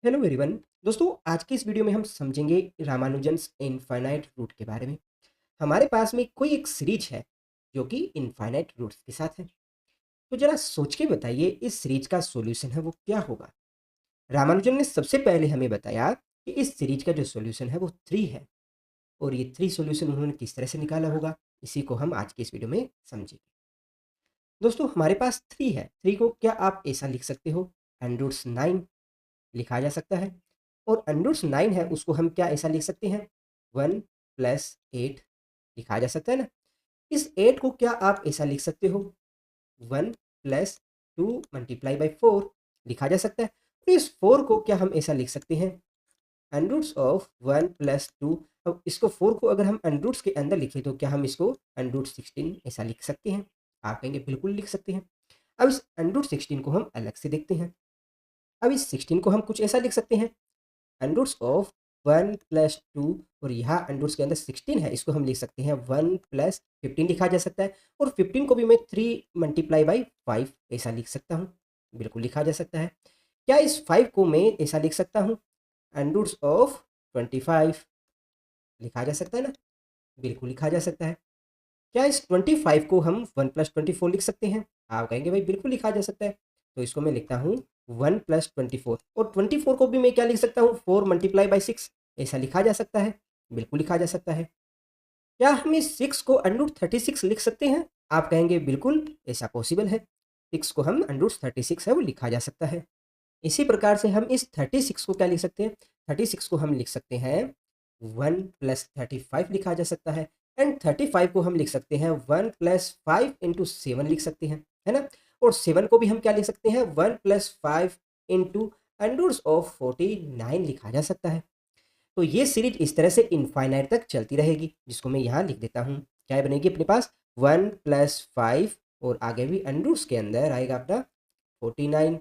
Hello everyone. दोस्तों, आज की इस वीडियो में हम समझेंगे रामानुजन्स इनफाइनाइट रूट के बारे में। हमारे पास में कोई एक सीरीज है जो कि इनफाइनाइट रूट्स के साथ है। तो जरा सोच के बताइए इस सीरीज का सॉल्यूशन है वो क्या होगा। रामानुजन ने सबसे पहले हमें बताया कि इस सीरीज का जो सॉल्यूशन है वो 3 है। और ये 3 सॉल्यूशन उन्होंने किस तरह से निकाला होगा, इसी को हम आज की इस वीडियो में समझेंगे। दोस्तों, हमारे पास 3 है। 3 को क्या आप ऐसा लिख सकते हो, √9 लिखा जा सकता है। और √9 है उसको हम क्या ऐसा लिख सकते हैं, 1 + 8 लिखा जा सकता है ना। इस 8 को क्या आप ऐसा लिख सकते हो, 1 + 2 × 4 लिखा जा सकता है। तो इस 4 को क्या हम ऐसा लिख सकते हैं, √1 + 2। अब इसको 4 को अगर हम √s के अंदर लिखें तो क्या हम इसको √16 ऐसा लिख सकते हैं। आप कहेंगे बिल्कुल लिख सकते हैं। अब इस √16 को हम अलग से देखते हैं। अब इस 16 को हम कुछ ऐसा लिख सकते हैं, अंडरूट्स ऑफ 1 + 2। और यहाँ अंडरूट्स के अंदर 16 है, इसको हम लिख सकते हैं 1 + 15 लिखा जा सकता है। और 15 को भी मैं 3 × 5 ऐसा लिख सकता हूँ, बिल्कुल लिखा जा सकता है। क्या इस 5 को मैं ऐसा लिख सकता हूँ, अंडरूट्स ऑफ 25 लिखा जा सकता है ना, बिल्कुल लिखा जा सकता है। क्या इस 25 को हम 1 + 24 लिख सकते हैं? आप कहेंगे भाई बिल्कुल लिखा जा सकता है। तो इसको मैं लिखता हूँ 1 + 24। और 24 को भी मैं क्या लिख सकता हूँ, 4 × 6 ऐसा लिखा जा सकता है, बिल्कुल लिखा जा सकता है। क्या हम इस 6 को √36 लिख सकते हैं? आप कहेंगे बिल्कुल ऐसा पॉसिबल है। 6 को हम √36 है वो लिखा जा सकता है। इसी प्रकार से हम इस 36 को क्या लिख सकते हैं, 36 को हम लिख सकते हैं 1 + 35 लिखा जा सकता है। एंड 35 को हम लिख सकते हैं 1 + 5 × 7 लिख सकते हैं, है ना। और 7 को भी हम क्या लिख सकते हैं, 1 + 5 × √49 लिखा जा सकता है। तो ये सीरीज इस तरह से इनफाइनाइट तक चलती रहेगी, जिसको मैं यहाँ लिख देता हूँ। क्या बनेगी अपने पास, 1 + 5 और आगे भी अंडरूट्स के अंदर आएगा अपना 49।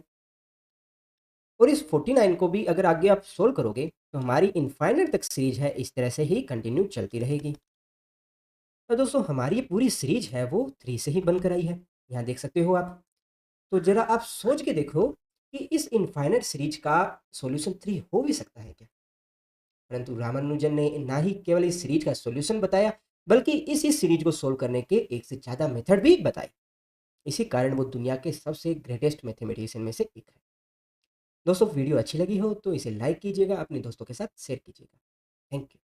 और इस 49 को भी अगर आगे आप सोल्व करोगे तो हमारी इनफाइनाइट तक सीरीज है इस तरह से ही कंटिन्यू चलती रहेगी। तो दोस्तों, हमारी ये पूरी सीरीज है वो 3 से ही बनकर आई है, यहाँ देख सकते हो आप। तो जरा आप सोच के देखो कि इस इनफाइनाइट सीरीज का सॉल्यूशन 3 हो भी सकता है क्या। परंतु रामानुजन ने ना ही केवल इस सीरीज का सॉल्यूशन बताया, बल्कि इस सीरीज को सोल्व करने के एक से ज़्यादा मेथड भी बताए। इसी कारण वो दुनिया के सबसे ग्रेटेस्ट मैथमेटिशियन में से एक है। दोस्तों, वीडियो अच्छी लगी हो तो इसे लाइक कीजिएगा, अपने दोस्तों के साथ शेयर कीजिएगा। Thank you.